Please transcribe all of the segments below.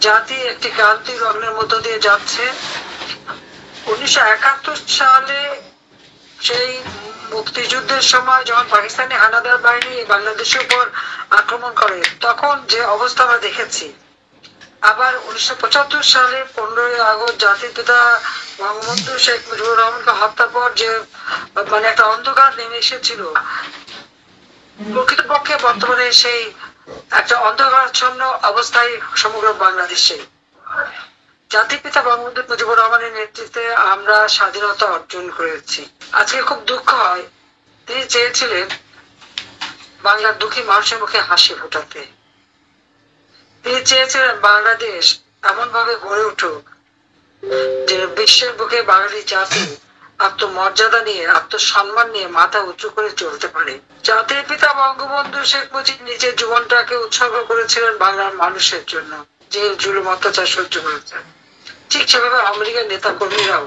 জাতি একটি ক্রান্তি লগ্নের মধ্য দিয়ে যাচ্ছে। 1971 সালে সেই মুক্তিযুদ্ধের সময় যখন পাকিস্তানি হানাদার বাহিনী বাংলাদেশের উপর আক্রমণ করে, তখন যে অবস্থা আমরা দেখেছি। আবার 1975 সালে 15ই আগস্ট জাতির পিতা বঙ্গবন্ধু শেখ মুজিবুর রহমানকে হত্যার পর যে মানে একটা অন্ধকার নেমে এসেছিল, প্রকৃতপক্ষে বর্তমানে সেই একটা অন্ধকারাচ্ছন্ন অবস্থায় সমগ্র বাংলাদেশে। জাতির পিতা বঙ্গবন্ধু মুজিবুর রহমানের নেতৃত্বে আমরা স্বাধীনতা অর্জন করেছি। আজকে খুব দুঃখ হয়, তিনি চেয়েছিলেন বাংলার দুঃখী মানুষের মুখে হাসি ফোটাতে। তিনি চেয়েছিলেন বাংলাদেশ এমন ভাবে গড়ে উঠুক যে বিশ্বের বুকে বাঙালি জাতি আত্মমর্যাদা নিয়ে, আত্মসম্মান নিয়ে মাথা উঁচু করে চলতে পারে। জাতির পিতা বঙ্গবন্ধু শেখ মুজিব নিজের জীবনটাকে উৎসর্গ করেছিলেন বাংলার মানুষের জন্য, যে জুলুম অত্যাচার সহ্য করেছেন। ঠিক সেভাবে আমেরিকার নেতা কর্মীরাও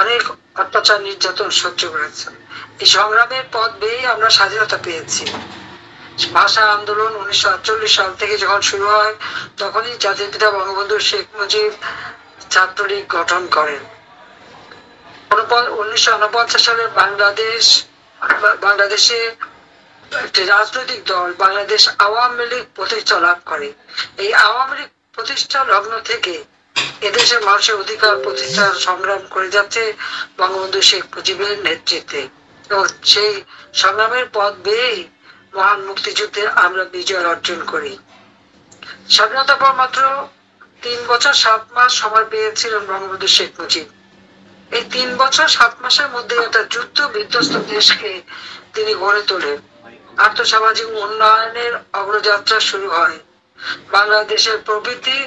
অনেক অত্যাচার নির্যাতন সহ্য করেছেন। এই সংগ্রামের পথ বেয়েই আমরা স্বাধীনতা পেয়েছি। ভাষা আন্দোলন 1948 সাল থেকে যখন শুরু হয়, তখনই জাতির পিতা বঙ্গবন্ধু শেখ মুজিব ছাত্রলীগ গঠন করেন। 1949 সালে বাংলাদেশে একটি রাজনৈতিক দল বাংলাদেশ আওয়ামী লীগ প্রতিষ্ঠা লাভ করে। এই আওয়ামী লীগ প্রতিষ্ঠা লগ্ন থেকে এদেশের মানুষের অধিকার প্রতিষ্ঠার সংগ্রাম করে যাচ্ছে বঙ্গবন্ধু শেখ মুজিবের নেতৃত্বে, এবং সেই সংগ্রামের পথ বেয়েই মহান মুক্তিযুদ্ধে আমরা বিজয় অর্জন করি। স্বাধীনতার পর মাত্র 3 বছর 7 মাস সময় পেয়েছিলেন বঙ্গবন্ধু শেখ মুজিব। এই 3 বছর 7 মাসের মধ্যে একটা যুদ্ধ বিধ্বস্ত দেশকে তিনি গড়ে তোলেন। আর্থসামাজিক উন্নয়নের অগ্রযাত্রা শুরু হয়। বাংলাদেশের প্রবৃদ্ধি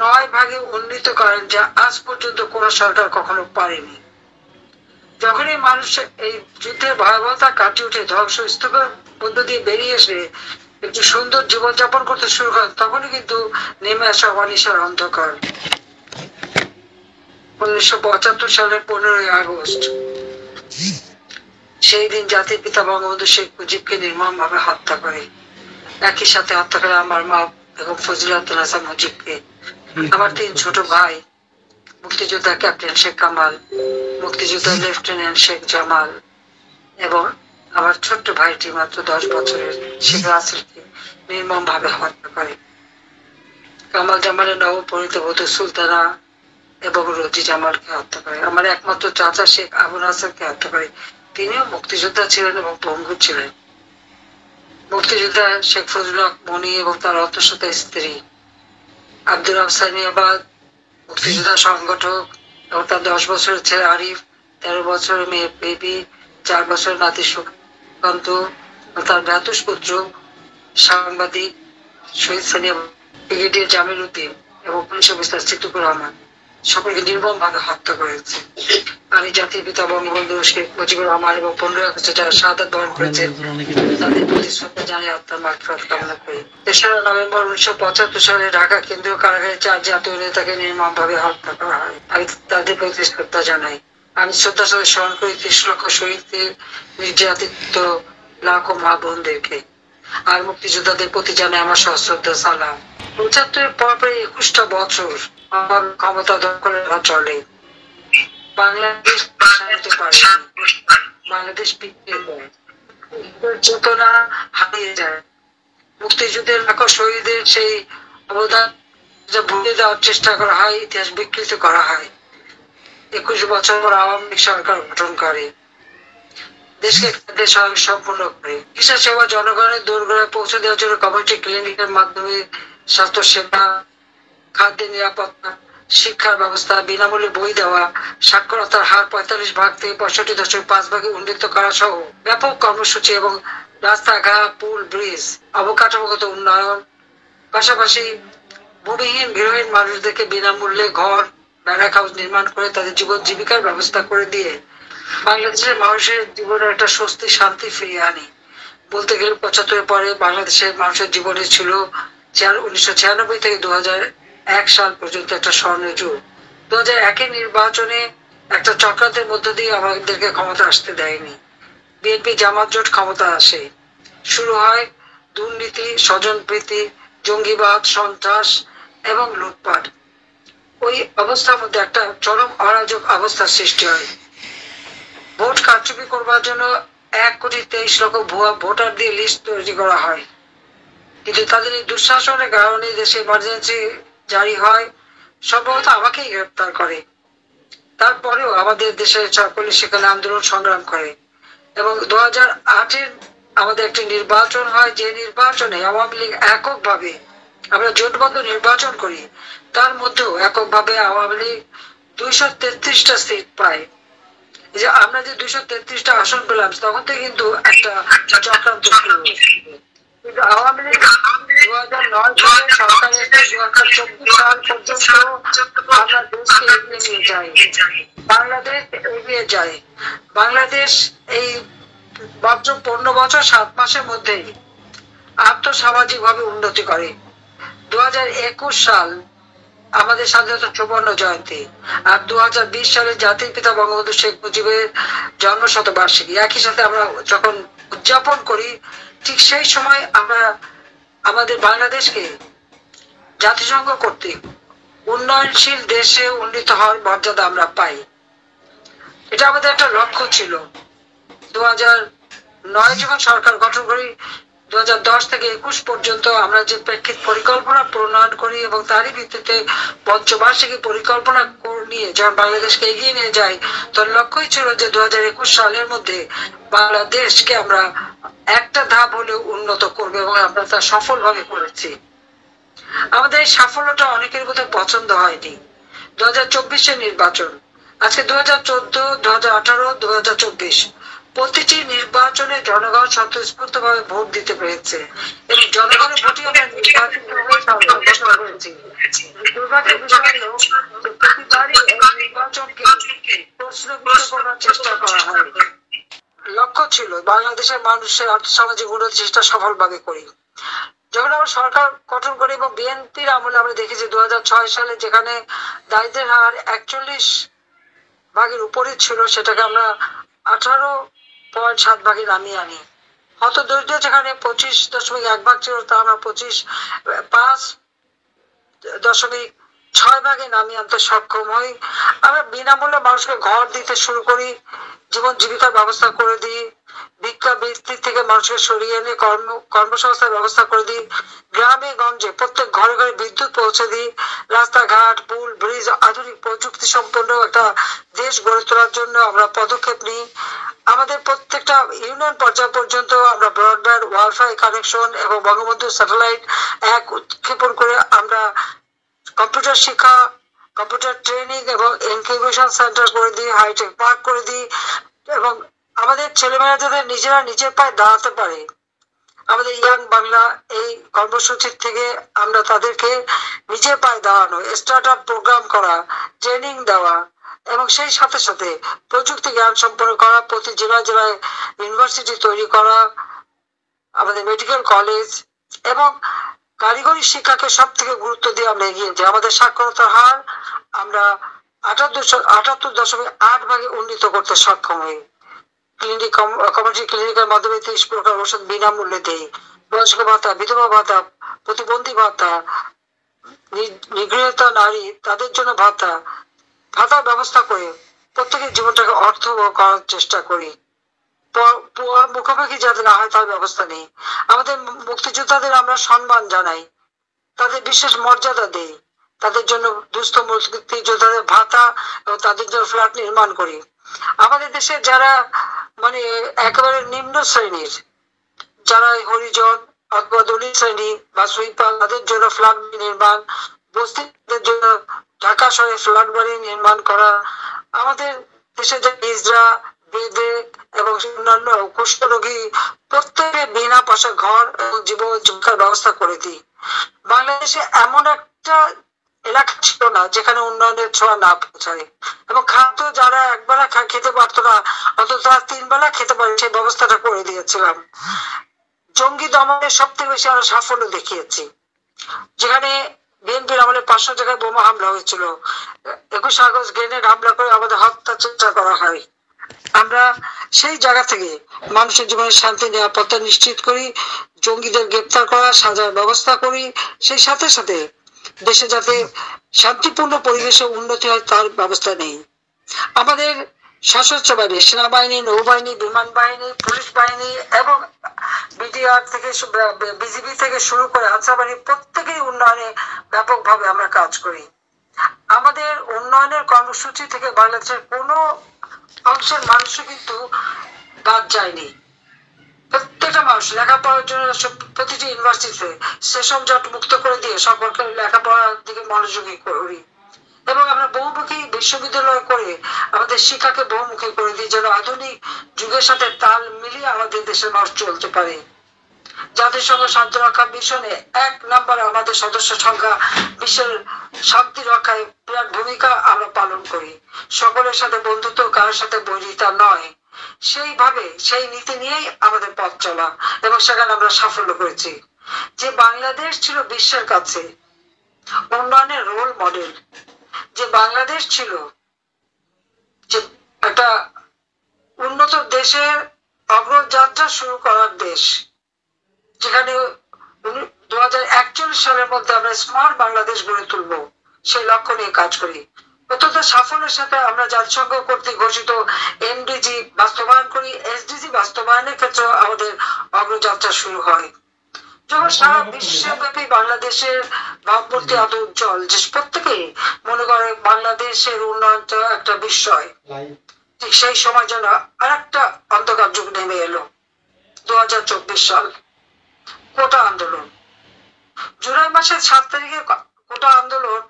9 ভাগে উন্নীত করেন, যা আজ পর্যন্ত কোন সরকার কখনো পারেনি। যখনই মানুষ এই যুদ্ধের ভয়াবহতা কাটিয়ে উঠে ধ্বংসস্তূপের মধ্য দিয়ে বেরিয়ে এসে একটি সুন্দর জীবনযাপন করতে শুরু করেন, তখনই কিন্তু নেমে আসা অনিশার অন্ধকার। 1975 সালের 15ই আগস্ট সেই দিন জাতির পিতা বঙ্গবন্ধু শেখ মুজিবকে নির্মম ভাবে হত্যা করে। একই সাথে হত্যা করে আমার মা বেগম ফজিলাতুন্নেছা হাসান মুজিবকে, আমার 3 ছোট ভাই, মুক্তিযোদ্ধা ক্যাপ্টেন শেখ কামাল, মুক্তিযোদ্ধা লেফটেন্যান্ট শেখ জামাল, এবং আমার ছোট্ট ভাইটি মাত্র 10 বছরের শেখ রাসেলকে নির্মম ভাবে হত্যা করে। কামাল জামালের নবপরিণীত বধূ সুলতানা এবং রোজি জামালকে হত্যা করে। আমার একমাত্র চাচা শেখ আবুল হাসানকে হত্যা করে। তিনিও মুক্তিযোদ্ধা ছিলেন এবং পঙ্গু ছিলেন। মুক্তিযোদ্ধা শেখ ফজলুল হক মনি এবং তার অন্তঃসত্ত্বা স্ত্রী আব্দুল আহসানিয়াবাদ, মুক্তিযোদ্ধা সংগঠক এবং তার 10 বছরের ছেলে আরিফ, 13 বছরের মেয়ে বেবি, 4 বছরের নাতি সুকান্ত, তার ভ্রাতুষ পুত্র সাংবাদিক শহীদ সানিয়া, ব্রিগেডিয়ার জামিল উদ্দিন এবং পুলিশ অফিসার সিদ্দিকুর রহমান সকলকে নির্মম ভাবে হত্যা করেছে। আমি জাতির পিতা বঙ্গবন্ধু শেখ মুজিবুর রহমান এবং 15 আগস্টে যারা শাহাদাত বরণ করেছেন তাদের প্রতি শ্রদ্ধা জানিয়ে আত্মার মাগফিরাত কামনা করি। 3রা নভেম্বর 1975 সালে ঢাকা কেন্দ্রীয় কারাগারে 4 জাতীয় নেতাকে নির্মম ভাবে হত্যা করা হয়। আমি তাদের প্রতি শ্রদ্ধা জানাই। আমি শ্রদ্ধার সাথে স্মরণ করি 30 লক্ষ শহীদদের, নির্যাতিত লাখো মা বোনদেরকে, আর মুক্তিযোদ্ধাদের প্রতি জানাই আমার সশ্রদ্ধা সালাম। 75-এর পরে 21টা বছর আমার ক্ষমতা দখলের চলে। বাংলাদেশ বাংলাদেশ পিছিয়ে যায়, চেতনা হারিয়ে যায়। মুক্তিযুদ্ধের লাখো শহীদের সেই অবদান ভুলে দেওয়ার চেষ্টা করা হয়, ইতিহাস বিকৃত করা হয়। 21 বছর পর আওয়ামী লীগ সরকার গঠন করে, দেশকে সম্পূর্ণ করে। চিকিৎসা সেবা জনগণের দোরগোড়ায় পৌঁছে দেওয়ার জন্য কমিউনিটি ক্লিনিকের মাধ্যমে স্বাস্থ্য সেবা, খাদ্যের নিরাপত্তা, শিক্ষার ব্যবস্থা, বিনামূল্যে বই দেওয়া, সাক্ষরতার হার 45 ভাগ থেকে 65.5 ভাগে উন্নীত করা সহ ব্যাপক কর্মসূচি এবং রাস্তাঘাট, পুল, ব্রিজ, অবকাঠামোগত উন্নয়ন, পাশাপাশি ভূমিহীন গৃহহীন মানুষদেরকে বিনামূল্যে ঘর, ব্যারাক হাউস নির্মাণ করে তাদের জীবন জীবিকার ব্যবস্থা করে দিয়ে বাংলাদেশের মানুষের জীবনে একটা স্বস্তি শান্তি ফিরিয়ে আনি। বলতে গেলে 75-এর পরে বাংলাদেশের মানুষের জীবনে ছিল 1996 থেকে 2001 সাল পর্যন্ত একটা স্বর্ণযুগ। 2001-এর নির্বাচনে একটা চক্রান্তের মধ্য দিয়ে আমাদেরকে ক্ষমতা আসতে দেয়নি। বিএনপি জামাত জোট ক্ষমতা আসে, শুরু হয় দুর্নীতি, স্বজনপ্রীতি, জঙ্গিবাদ, সন্ত্রাস এবং লুটপাট। ওই অবস্থার মধ্যে একটা চরম অরাজক অবস্থার সৃষ্টি হয়। ভোট কারচুপি করবার জন্য 1,23,00,000 ভুয়া ভোটার দিয়ে লিস্ট তৈরি করা হয়, কিন্তু তাদের এই দুঃশাসনের কারণে দেশে ইমার্জেন্সি জারি হয়, সম্ভবত আমাকেই গ্রেপ্তার করে। তারপরেও আমাদের দেশের সকলে সেখানে আন্দোলন সংগ্রাম করে এবং 2008-এর আমাদের একটি নির্বাচন হয়, যে নির্বাচনে আওয়ামী লীগ এককভাবে, আমরা জোটবদ্ধ নির্বাচন করি, তার মধ্যেও এককভাবে আওয়ামী লীগ 233টা সিট পায়। যে আমরা যে 233টা আসন পেলাম, তখন থেকে কিন্তু একটা চক্রান্ত শুরু হয়েছে। কিন্তু আওয়ামী লীগ 2009 সালে সরকারে 2024 সাল পর্যন্ত আমরা দেশকে এগিয়ে নিয়ে যাই, বাংলাদেশ এগিয়ে যায়। বাংলাদেশ এই মাত্র 15 বছর 7 মাসের মধ্যেই আর্থসামাজিক ভাবে উন্নতি করে। 2021 সাল আমাদের স্বাধীনতা 54 জয়ন্তী, আর 2020 সালে জাতির পিতা বঙ্গবন্ধু শেখ মুজিবের জন্ম শতবার্ষিকী। একই সাথে আমরা যখন উদযাপন করি, ঠিক সেই সময় আমরা আমাদের বাংলাদেশকে জাতিসংঘ কর্তৃক উন্নয়নশীল দেশে উন্নীত হওয়ার মর্যাদা আমরা পাই। এটা আমাদের একটা লক্ষ্য ছিল। 2009 যখন সরকার গঠন করি, 2010 থেকে 21 পর্যন্ত আমরা যে প্রেক্ষিত পরিকল্পনা প্রণয়ন করি এবং তারই ভিত্তিতে পঞ্চবার্ষিকী পরিকল্পনা নিয়ে যখন বাংলাদেশকে এগিয়ে নিয়ে যাই, তোর লক্ষ্যই ছিল যে 2021 সালের মধ্যে বাংলাদেশকে আমরা একটা ধাপ হলেও উন্নত করবো, এবং আমরা তা সফলভাবে করেছি। আমাদের এই সাফল্যটা অনেকের বোধহয় পছন্দ হয়নি। 2024-এর নির্বাচন, আজকে 2014, 2018, 2024 প্রতিটি নির্বাচনে জনগণ স্বতঃস্ফূর্ত ভাবে ভোট দিতে পেরেছে এবং জনগণের ভোটই আমরা নির্বাচিত হয়ে সরকার গঠন করেছি। দুর্ভাগ্যের বিষয় হলো প্রতিবারই এই নির্বাচনকে প্রশ্নবিদ্ধ করার চেষ্টা করা হয়। লক্ষ্য ছিল বাংলাদেশের মানুষের আর্থসামাজিক উন্নতি চেষ্টা সফলভাবে করি। যখন আমরা সরকার গঠন করি এবং বিএনপির আমলে আমরা দেখেছি 2006 সালে যেখানে দারিদ্রের হার 41% উপরে ছিল, সেটাকে আমরা 18.7 নামিয়ে আনি। হত দরিদ্র যেখানে 25.1 ছিল, তা আমরা 5.6 নামিয়ে আনতে সক্ষম হই। আমরা বিনামূল্যে মানুষকে ঘর দিতে শুরু করি, জীবন জীবিকার ব্যবস্থা করে দিই, ভিক্ষা বৃত্তি থেকে মানুষকে সরিয়ে এনে কর্মসংস্থার ব্যবস্থা করে দিই, গ্রামে গঞ্জে প্রত্যেক ঘরে ঘরে বিদ্যুৎ পৌঁছে দিই, রাস্তাঘাট, পুল, ব্রিজ, আধুনিক প্রযুক্তি সম্পন্ন একটা দেশ গড়ে তোলার জন্য আমরা পদক্ষেপ নিই। আমাদের প্রত্যেকটা ইউনিয়ন পর্যায় পর্যন্ত আমরা ব্রডব্যান্ড, ওয়াইফাই কানেকশন এবং বঙ্গবন্ধু স্যাটেলাইট উৎক্ষেপণ করে আমরা কম্পিউটার শিক্ষা, কম্পিউটার ট্রেনিং এবং ইনকিউবেশন সেন্টার করে দিই, হাইটেক পার্ক করে দিই, এবং আমাদের ছেলেমেয়েরা যাতে নিজেরা নিজের পায়ে দাঁড়াতে পারে, আমাদের ইয়াং বাংলা এই কর্মসূচির থেকে আমরা তাদেরকে নিজের পায়ে দাঁড়ানো, স্টার্ট আপ প্রোগ্রাম করা, ট্রেনিং দেওয়া এবং সেই সাথে সাথে প্রযুক্তি জ্ঞান সম্পন্ন করা, প্রতি জেলায় জেলায় ইউনিভার্সিটি তৈরি করা, আমাদের মেডিকেল কলেজ এবং কারিগরি শিক্ষাকে সব থেকে গুরুত্ব দিয়ে আমরা এগিয়ে যাই। আমাদের সাক্ষরতার হার আমরা 78.8 উন্নীত করতে সক্ষম হই। ক্লিনিক, কমিউনিটি ক্লিনিকের মাধ্যমে 30 প্রকার ওষুধ বিনামূল্যে দেই। বয়স্ক ভাতা, বিধবা ভাতা, প্রতিবন্ধী ভাতা, নিগৃহীত নারী তাদের জন্য ভাতার ব্যবস্থা করে প্রত্যেকের জীবনটাকে অর্থবহ করার চেষ্টা করি। মুখোমুখি যাতে না হয় তার ব্যবস্থা নেই। আমাদের মুক্তিযোদ্ধাদের আমরা সম্মান জানাই, তাদের বিশেষ মর্যাদা দেই, তাদের জন্য দুস্থ মুক্তিযোদ্ধাদের ভাতা এবং তাদের জন্য ফ্ল্যাট নির্মাণ করি। আমাদের দেশে যারা মানে একেবারে নিম্ন শ্রেণীর, যারা হরিজন অথবা দলিত শ্রেণী বা সুইপার, তাদের জন্য ফ্ল্যাট নির্মাণ, বস্তিদের জন্য ঢাকা শহরে ফ্ল্যাট বাড়ি নির্মাণ করা। আমাদের দেশে যে ইজরা, বেদে এবং অন্যান্য কুষ্ঠরোগী প্রত্যেকে বিনা পয়সা ঘর এবং জীবিকার ব্যবস্থা করে দিই। বাংলাদেশে এমন একটা এলাকা ছিল না যেখানে উন্নয়নের ছোঁয়া না পৌঁছায়, এবং খাদ্য যারা একবেলা খেতে পারতো না, অন্তত তারা 3 বেলা খেতে পারে সেই ব্যবস্থাটা করে দিয়েছিলাম। জঙ্গি দমনের সব থেকে বেশি আমরা সাফল্য দেখিয়েছি। যেখানে বিএনপির আমলে 500 জায়গায় বোমা হামলা হয়েছিল, 21 আগস্ট গ্রেনেড হামলা করে আমাদের হত্যা চেষ্টা করা হয়। আমরা সেই জায়গা থেকে মানুষের জীবনের শান্তি নিরাপত্তা নিশ্চিত করি। জঙ্গিদের গ্রেপ্তার করা, সাজার ব্যবস্থা করি, সেই সাথে সাথে দেশে যাতে শান্তিপূর্ণ পরিবেশে উন্নতি হয় তার ব্যবস্থা নেই। আমাদের সশস্ত্র বাহিনী, সেনাবাহিনী, নৌবাহিনী, বিমান বাহিনী, পুলিশ বাহিনী এবং বিডিআর থেকে বিজিবি থেকে শুরু করে আনসার বাহিনী প্রত্যেকেই উন্নয়নে ব্যাপকভাবে আমরা কাজ করি। আমাদের উন্নয়নের কর্মসূচি থেকে বাংলাদেশের কোনো অংশের মানুষও কিন্তু বাদ যায়নি। প্রত্যেকটা মানুষ লেখাপড়ার জন্য প্রতিটি ইউনিভার্সিটিতে সেশন জট মুক্ত করে দিয়ে সকলকে লেখাপড়ার দিকে মনোযোগী করি এবং আমরা বহুমুখী বিশ্ববিদ্যালয় করে আমাদের শিক্ষাকে বহুমুখী করে দিই, যেন আধুনিক যুগের সাথে তাল মিলিয়ে আমাদের দেশের মানুষ চলতে পারে। জাতিসংঘ শান্তি রক্ষা মিশনে 1 নম্বরে আমাদের সদস্য সংখ্যা, বিশ্বের শান্তি রক্ষায় বিরাট ভূমিকা আমরা পালন করি। সকলের সাথে বন্ধুত্ব, কারোর সাথে বৈরিতা নয়, সেইভাবে সেই নীতি নিয়েই আমাদের পথ চলা এবং সেখানে আমরা সাফল্য করেছি। যে বাংলাদেশ ছিল বিশ্বের কাছে উন্নয়নের রোল মডেল, যে বাংলাদেশ ছিল যে একটা উন্নত দেশের অগ্রযাত্রা শুরু করার দেশ, যেখানে 2041 সালের মধ্যে আমরা স্মার্ট বাংলাদেশ গড়ে তুলবো, সেই লক্ষ্য নিয়ে কাজ করি। অত্যন্ত সাফল্যের সাথে আমরা জাতিসংঘ কর্তৃক ঘোষিত এমডিজি বাস্তবায়ন করি। এসডিজি বাস্তবায়নের ক্ষেত্রে আমাদের অগ্রযাত্রা শুরু হয়। যখন সারা বিশ্বব্যাপী বাংলাদেশের ভাবমূর্তি এত উজ্জ্বল যে প্রত্যেকেই মনে করে বাংলাদেশের উন্নয়নটা একটা বিস্ময়, ঠিক সেই সময় যেন আরেকটা অন্ধকার যুগ নেমে এলো। 2024 সাল, কোটা আন্দোলন। জুলাই মাসের 7 তারিখে কোটা আন্দোলন,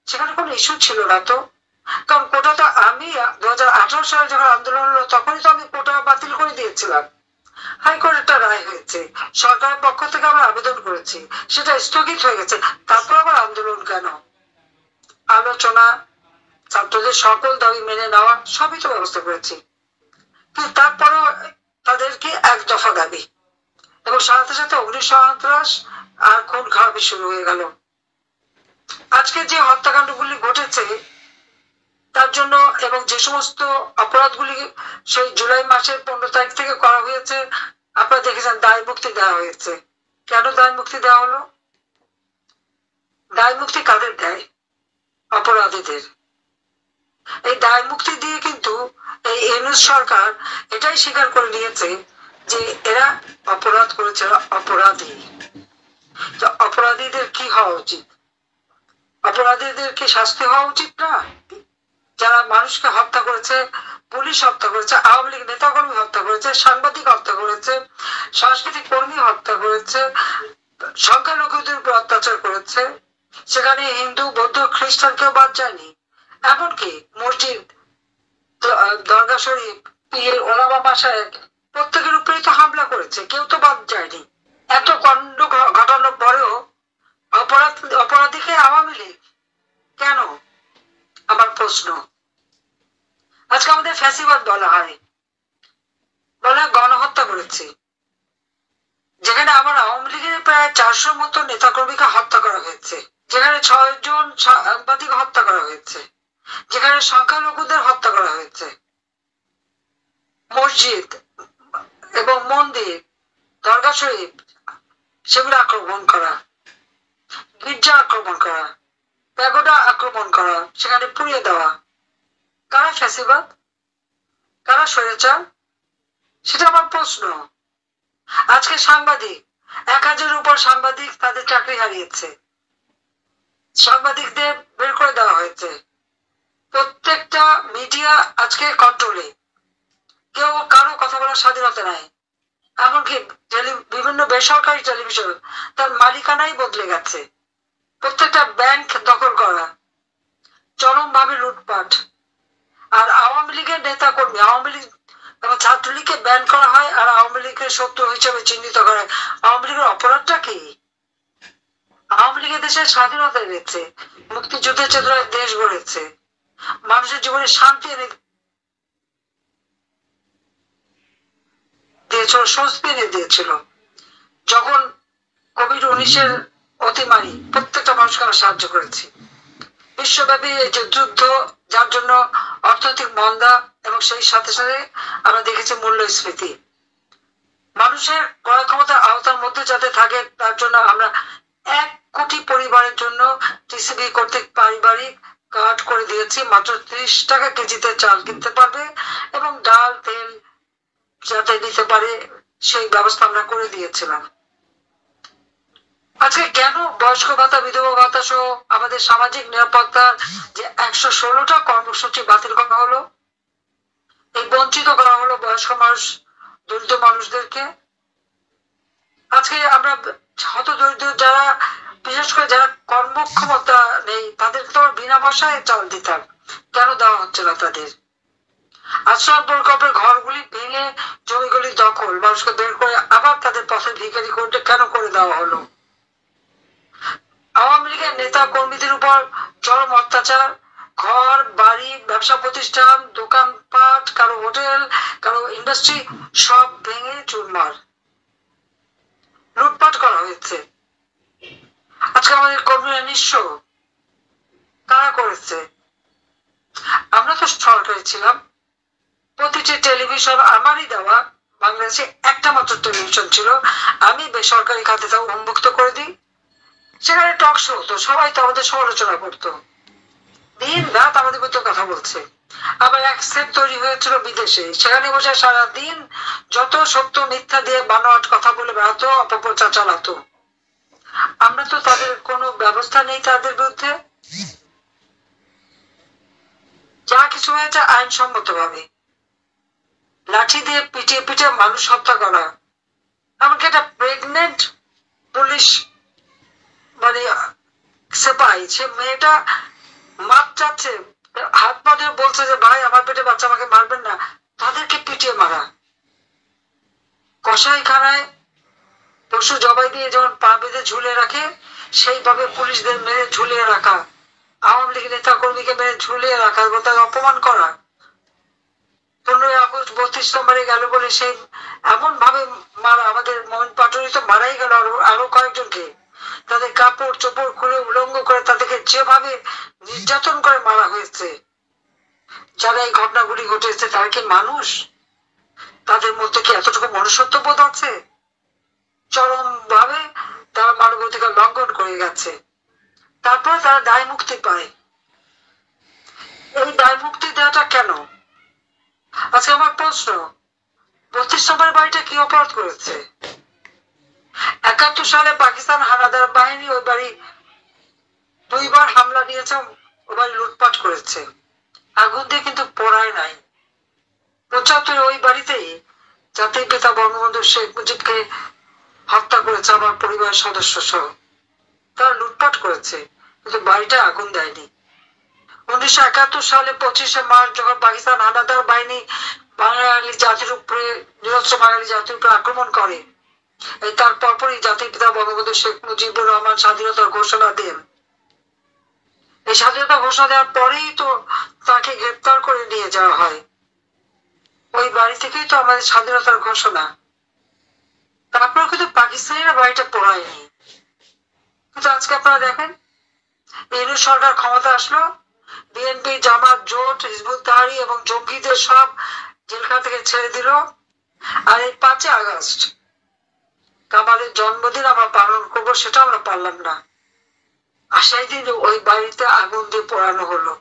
সেখানে কোনো ইস্যু ছিল না তো, কারণ কোটা তো আমি 2018 সালে যখন আন্দোলন হলো তখনই তো আমি কোটা বাতিল করে দিয়েছিলাম। হাইকোর্ট একটা রায় হয়েছে, সরকারের পক্ষ থেকে আমরা আবেদন করেছি, সেটা স্থগিত হয়ে গেছে। তারপর আবার আন্দোলন কেন? আলোচনা, ছাত্রদের সকল দাবি মেনে নেওয়া, সবই তো ব্যবস্থা করেছি, কিন্তু তারপরেও তাদেরকে 1 দফা দাবি এবং সাথে সাথে অগ্নিসন্ত্রাস আর খুন খারাপি শুরু হয়ে গেল। আজকে যে হত্যাকাণ্ডগুলি ঘটেছে তার জন্য এবং যে সমস্ত অপরাধগুলি সেই জুলাই মাসের 15 তারিখ থেকে করা হয়েছে, আপনারা দেখেছেন দায় মুক্তি দেওয়া হয়েছে। কেন দায় মুক্তি দেওয়া হলো? দায় মুক্তি কাদের দেয়? অপরাধীদের। এই দায় মুক্তি দিয়ে কিন্তু এই ইউনূস সরকার এটাই স্বীকার করে নিয়েছে যে এরা অপরাধ করেছে, অপরাধী। তো অপরাধীদের কি হওয়া উচিত? অপরাধীদের কি শাস্তি হওয়া উচিত না? যারা মানুষকে হত্যা করেছে, পুলিশ হত্যা করেছে, আওয়ামী লীগ নেতাকর্মী হত্যা করেছে, সাংবাদিক হত্যা করেছে, সাংস্কৃতিক কর্মী হত্যা করেছে, সংখ্যালঘুদের উপর অত্যাচার করেছে, সেখানে হিন্দু, বৌদ্ধ, খ্রিস্টান কেউ বাদ যায়নি। এমনকি মসজিদ, দরগা শরীফ, পীর, ওলামা মাশায়েখ প্রত্যেকের উপরেই তো হামলা করেছে, কেউ তো বাদ যায়নি। এত কাণ্ড ঘটানোর পরেও অপরাধীকে আওয়ামী লীগ কেন? আমার প্রশ্ন। আজকে আমাদের ফ্যাসিবাদ বলা হয়, বলা গণহত্যা করেছে, যেখানে আমার আওয়ামী লীগের প্রায় 400 মতো নেতাকর্মীকে হত্যা করা হয়েছে, যেখানে 6 জন সাংবাদিক হত্যা করা হয়েছে, যেখানে সংখ্যালঘুদের হত্যা করা হয়েছে, মসজিদ এবং মন্দির, দরগা শরীফ সেগুলো আক্রমণ করা, গির্জা আক্রমণ করা, প্যাগোডা আক্রমণ করা, সেখানে পুড়িয়ে দেওয়া। কারা ফ্যাসিবাদ? কারা স্বৈরাচার? সেটা আমার প্রশ্ন। আজকে সাংবাদিক, 1000-এর উপর সাংবাদিক তাদের চাকরি হারিয়েছে, সাংবাদিকদের বের করে দেওয়া হয়েছে। প্রত্যেকটা মিডিয়া আজকে কন্ট্রোলে, কেউ কারো কথা বলার স্বাধীনতা নাই। এমনকি বিভিন্ন বেসরকারি টেলিভিশন তার মালিকানাই বদলে গেছে। প্রত্যেকটা ব্যাংক দখল করা, চরমভাবে লুটপাট। আর আওয়ামী লীগের নেতা কর্মী, আওয়ামী লীগ এবং ছাত্রলীগকে ব্যান করা হয় আর আওয়ামী লীগের শত্রু হিসেবে চিহ্নিত করা হয়। আওয়ামী লীগের অপরাধটা কি? আওয়ামী লীগের দেশের স্বাধীনতা এনেছে, মুক্তিযুদ্ধের চেতনায় দেশ গড়েছে, মানুষের জীবনে শান্তি এনে দিয়েছিল, স্বস্তি এনে দিয়েছিল। যখন কোভিড-19 অতিমারি প্রত্যেকটা মানুষকে আমরা সাহায্য করেছি। বিশ্বব্যাপী এই যে যুদ্ধ, যার জন্য অর্থনৈতিক মন্দা এবং সেই সাথে সাথে আমরা দেখেছি মূল্যস্ফীতি। মানুষের ক্রয় ক্ষমতার আওতার মধ্যে যাতে থাকে তার জন্য আমরা 1 কোটি পরিবারের জন্য টিসিবি কর্তৃক পারিবারিক কার্ড করে দিয়েছি। মাত্র 30 টাকা কেজিতে চাল কিনতে পারবে এবং ডাল তেল যাতে নিতে পারে সেই ব্যবস্থা আমরা করে দিয়েছিলাম। আজকে কেন বয়স্ক ভাতা বিধবা ভাতা সহ আমাদের সামাজিক নিরাপত্তার যে 116টা কর্মসূচি বাতিল করা হলো, এই বঞ্চিত করা হলো বয়স্ক মানুষ দরিদ্র মানুষদেরকে? আজকে আমরা হত দরিদ্র যারা, বিশেষ করে যারা কর্মক্ষমতা নেই তাদেরকে তো বিনা পয়সায় চাল দিতাম, কেন দেওয়া হচ্ছে না তাদের? আশ্রয় প্রকল্পের ঘরগুলি ভেঙে জমিগুলি দখল, মানুষকে বের করে আবার তাদের পথে ভিখারি করতে কেন করে দেওয়া হলো? আওয়ামী লীগের নেতা কর্মীদের উপর চরম অত্যাচার, ঘর বাড়ি ব্যবসা প্রতিষ্ঠান দোকানপাট কারো হোটেল কারো ইন্ডাস্ট্রি সব ভেঙে চুরমার, লুটপাট করা হয়েছে। আজকে আমাদের কর্মীরা নিঃস্ব, কারা করেছে? আমরা তো সরকারি ছিলাম, প্রতিটি টেলিভিশন আমারই দেওয়া, বাংলাদেশে একটা মাত্র টেলিভিশন ছিল, আমি বেসরকারি খাতে তাও উন্মুক্ত করে দিই। সেখানে টক শো হতো, সবাই তো আমাদের সমালোচনা করতো, দিন রাত আমাদের মধ্যে কথা বলছে। আবার এক সেট তৈরি হয়েছিল বিদেশে, সেখানে বসে সারাদিন যত সত্য মিথ্যা দিয়ে বানোয়াট কথা বলে বেড়াতো, অপপ্রচার চালাতো। আমরা তো তাদের কোনো ব্যবস্থা নেই তাদের বিরুদ্ধে। যা কিছু হয়েছে আইনসম্মত ভাবে, লাঠি দিয়ে পিটিয়ে পিটিয়ে মানুষ হত্যা করা, এমনকি একটা প্রেগনেন্ট পুলিশ মানে সেপাই, সে মেয়েটা মাপ চাচ্ছে, হাত পা দিয়ে বলছে যে ভাই আমার পেটে বাচ্চা, আমাকে মারবেন না, তাদেরকে পিটিয়ে মারা। কসাইখানায় পশু জবাই দিয়ে যেমন পা বেঁধে ঝুলিয়ে রাখে, সেইভাবে পুলিশদের মেরে ঝুলিয়ে রাখা, আওয়ামী লীগ নেতা কর্মীকে মেরে ঝুলিয়ে রাখা, তাকে অপমান করা। 15ই আগস্ট 32 নম্বরে গেল বলে সেই এমন ভাবে মারা, আমাদের মোহন পাটুরি তো মারাই গেল, আরো কয়েকজনকে তাদের কাপড় চোপড় খুলে উলঙ্গ করে তাদেরকে যেভাবে নির্যাতন করে মারা হয়েছে। যারা এই ঘটনাগুলি ঘটেছে তারা কি মানুষ? তাদের মধ্যে কি এতটুকু মনুষ্যত্ব বোধ আছে? চরম ভাবে তারা মানবাধিকার লঙ্ঘন করে গেছে, তারপরে তারা দায় মুক্তি পায়। এই দায় মুক্তি দেওয়াটা কেন? আজকে আমার প্রশ্ন, 32 নম্বরের বাড়িটা কি অপরাধ করেছে? 71 সালে পাকিস্তান হানাদার বাহিনী ওই বাড়ি 2 বার হামলা নিয়েছে, ওই বাড়ি লুটপাট করেছে, আগুন দিয়ে কিন্তু পোড়ায় নাই। 75 ওই বাড়িতেই জাতির পিতা বঙ্গবন্ধু শেখ মুজিবকে হত্যা করেছে আমার পরিবারের সদস্য সহ, তারা লুটপাট করেছে কিন্তু বাড়িটা আগুন দেয়নি। 1971 সালে 25শে মার্চ যখন পাকিস্তান হানাদার বাহিনী বাঙালি জাতির উপরে, নিরস্ত্র বাঙালি জাতির উপরে আক্রমণ করে, এই তার পরপরই জাতির পিতা বঙ্গবন্ধু শেখ মুজিবুর রহমান স্বাধীনতার ঘোষণা দেন। এই স্বাধীনতা ঘোষণা দেওয়ার পরেই তো তাকে গ্রেপ্তার করে নিয়ে যাওয়া হয়, ওই বাড়ি থেকেই তো আমাদের স্বাধীনতার ঘোষণা। তারপরে কিন্তু পাকিস্তানিরা বাড়িটা পোড়ায়নি। কিন্তু আজকে আপনারা দেখেন, ইউনূস সরকার ক্ষমতা আসলো, বিএনপি জামাত জোট হিজবুত তাহরীর এবং জঙ্গিদের সব জেলখানা থেকে ছেড়ে দিল। আর এই 5 আগস্ট কামালের জন্মদিন আমরা পালন করবো, সেটা আমরা পারলাম না। আর সেই দিন ওই বাড়িতে আগুন দিয়ে পোড়ানো হলো।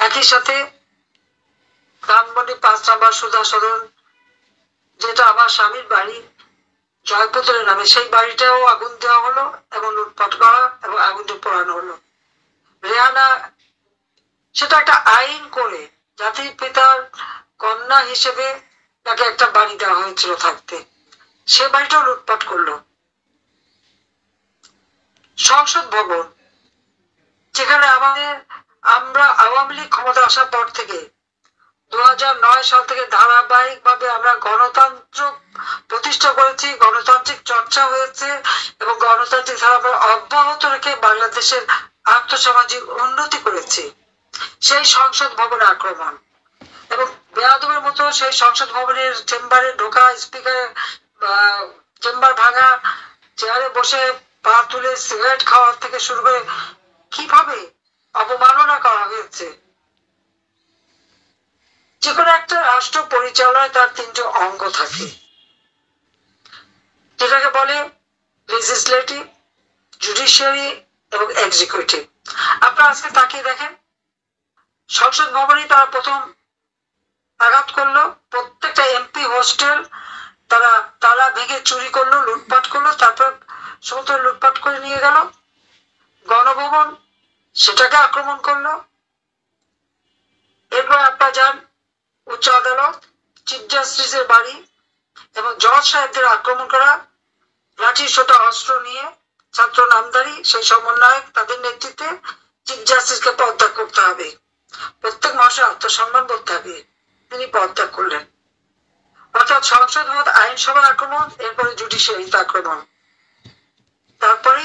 একই সাথে ধানমন্ডি 5 নম্বর সুধা সদন, যেটা আমার স্বামীর বাড়ি জয়পুত্রের নামে, সেই বাড়িটাও আগুন দেওয়া হলো এবং লুটপাট করা এবং আগুন দিয়ে পোড়ানো হলো। রেহানা, সেটা একটা আইন করে জাতির পিতার কন্যা হিসেবে তাকে একটা বাড়ি দেওয়া হয়েছিল থাকতে, সে বাড়িটাও লুটপাট করলো। সংসদ ভবন, যেখানে আমরা আওয়ামী লীগ ক্ষমতা আসার পর থেকে 2009 সাল থেকে ধারাবাহিক ভাবে আমরা গণতন্ত্র প্রতিষ্ঠা করেছি, গণতান্ত্রিক চর্চা হয়েছে এবং গণতান্ত্রিক ধারা অব্যাহত রেখে বাংলাদেশের আর্থসামাজিক উন্নতি করেছি। সেই সংসদ ভবনে আক্রমণ এবং বেয়াদবের মতো সেই সংসদ ভবনের চেম্বারে ঢোকা, স্পিকার চেম্বার ভাঙা, চেয়ারে বসে পা তুলে সিগারেট খাওয়ার থেকে শুরু করে কিভাবে অবমাননা করা হয়েছে। যে কোনো একটা রাষ্ট্র পরিচালনায় তার 3টে অঙ্গ থাকে, যেটাকে বলে লেজিসলেটিভ, জুডিশিয়ারি এবং এক্সিকিউটিভ। আপনারা আজকে তাকিয়ে দেখেন, সংসদ ভবনে তারা প্রথম আঘাত করলো, প্রত্যেকটা এমপি হোস্টেল তারা তালা ভেঙে চুরি করলো, লুটপাট করলো, তারপর সমস্ত লুটপাট করে নিয়ে গেল। গণভবন সেটাকে আক্রমণ করলো। এরপর আপনারা যান উচ্চ আদালত, চিফ জাস্টিসের বাড়ি এবং জজ সাহেবদের আক্রমণ করা, লাঠি সোটা অস্ত্র নিয়ে ছাত্র নামধারী সেই সমন্বয়ক তাদের নেতৃত্বে চিফ জাস্টিসকে পদত্যাগ করতে হবে, প্রত্যেক মানুষের আত্মসম্মান বোধ থাকবে, তিনি পদত্যাগ করলেন। অর্থাৎ সংসদ ভবন, আইনসভার আক্রমণ, এরপরে জুডিশিয়ারিতে আক্রমণ, তারপরে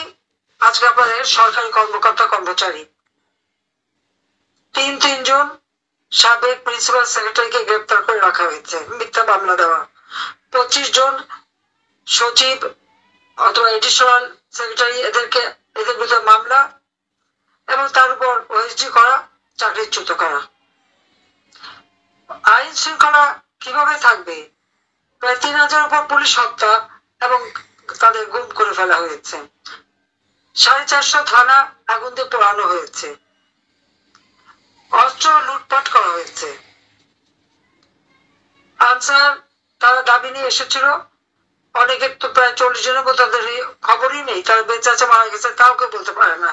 আজকে আপনাদের সরকারি কর্মকর্তা কর্মচারী তিনজন সাবেক প্রিন্সিপাল সেক্রেটারিকে গ্রেপ্তার করে রাখা হয়েছে মিথ্যা মামলা দেওয়া, 25 জন সচিব অথবা এডিশনাল সেক্রেটারি এদের বিরুদ্ধে মামলা এবং তার উপর ওএসডি করা, চাকরিচ্যুত করা। আইন শৃঙ্খলা কিভাবে থাকবে? প্রায় 3000 উপর পুলিশ হত্যা এবং তাদের গুম করে ফেলা হয়েছে, 450 থানা আগুন দিয়ে পোড়ানো হয়েছে, অস্ত্র লুটপাট করা হয়েছে। আনসার তারা দাবি নিয়ে এসেছিল, অনেকের তো প্রায় 40 জনের মতো তাদের খবরই নেই, তারা বেঁচে আছে মারা গেছে কাউকে বলতে পারে না,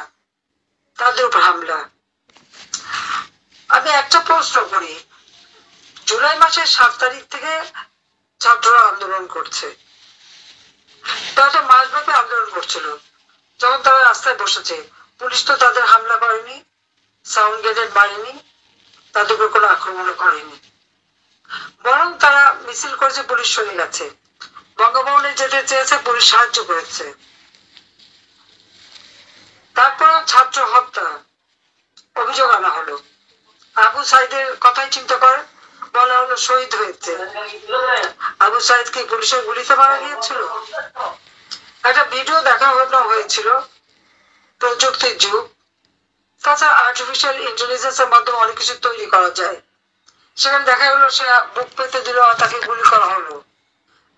তাদের উপর হামলা। আমি একটা প্রশ্ন করি, জুলাই মাসের 7 তারিখ থেকে ছাত্ররা আন্দোলন করছে, তারা তো মাসব্যাপী আন্দোলন করছিল। যখন তারা রাস্তায় বসেছে, পুলিশ তো তাদের হামলা করেনি, সাউন্ড গ্রেনেড মারেনি, তাদের উপর কোনো আক্রমণ করেনি, বরং তারা মিছিল করেছে, পুলিশ সরে গেছে। বঙ্গভবনে যেতে চেয়েছে, পুলিশ সাহায্য করেছে। তারপর ছাত্র হত্যা অভিযোগ আনা হলো, আবু সাইদের কথাই চিন্তা করে বলা হলো শহীদ হয়েছে। আবু সাইদ কি পুলিশের গুলিতে মারা গিয়েছিল? একটা ভিডিও দেখা হয়েছিল, প্রযুক্তির যুগ, তাছাড়া আর্টিফিশিয়াল ইন্টেলিজেন্সের মাধ্যমে অনেক কিছু তৈরি করা যায়। সেখানে দেখা গেলো সে বুক পেতে দিল, তাকে গুলি করা হলো।